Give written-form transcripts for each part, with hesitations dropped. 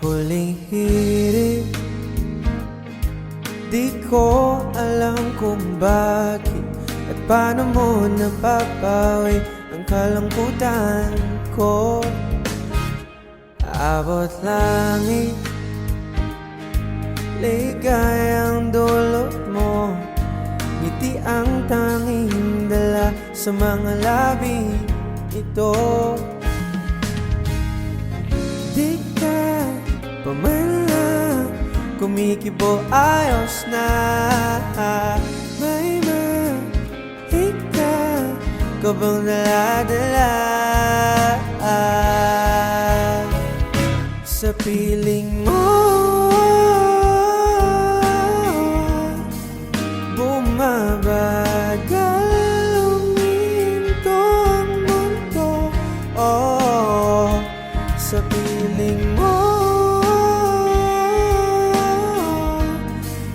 huling hirit. Di ko alam kung bakit at paano mo napapawi ang kalungkutan ko. Abot langit, ligayang dulot mo, ngiti ang tanging dala sa mga labi ito. Di ka pa man lang kumikibo, ayos na. May mahika ka bang dala-dala sa piling mo? Bumabagal, huminto ang mundo, oh, sa piling mo.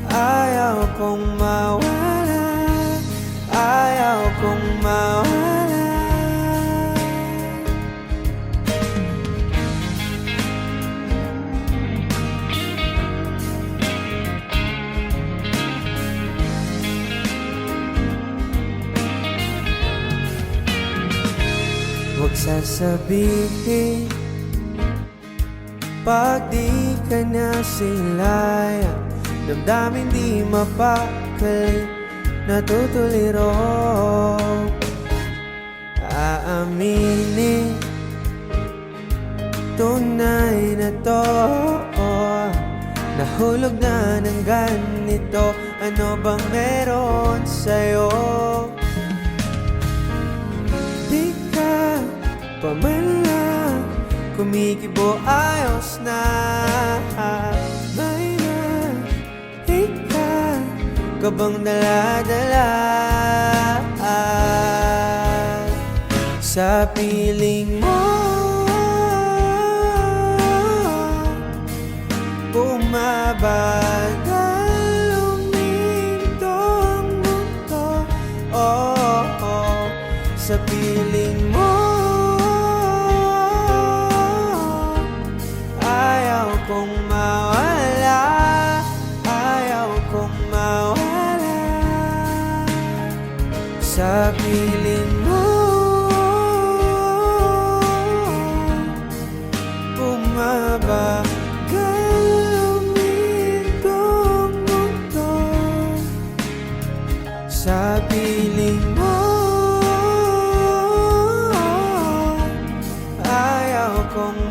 Ayaw kong mawala, ayaw kong mawala. Huwag sasabihin pag di ka na silaya, damdamin di mapakali, natutuliro. Aaminin, tunay na to, nahulog na ng ganito. Ano bang meron sa'yo? Di ka pa man lang kumikibo, ayos na. May mahika ka bang dala-dala sa piling mo? Bumabagal, huminto ang mundo, oh, oh, sa piling mo. Ayaw kong mawala, ayaw kong mawala sa piling mo. Bumabagal, huminto ang mundo sa piling mo. Ayaw kong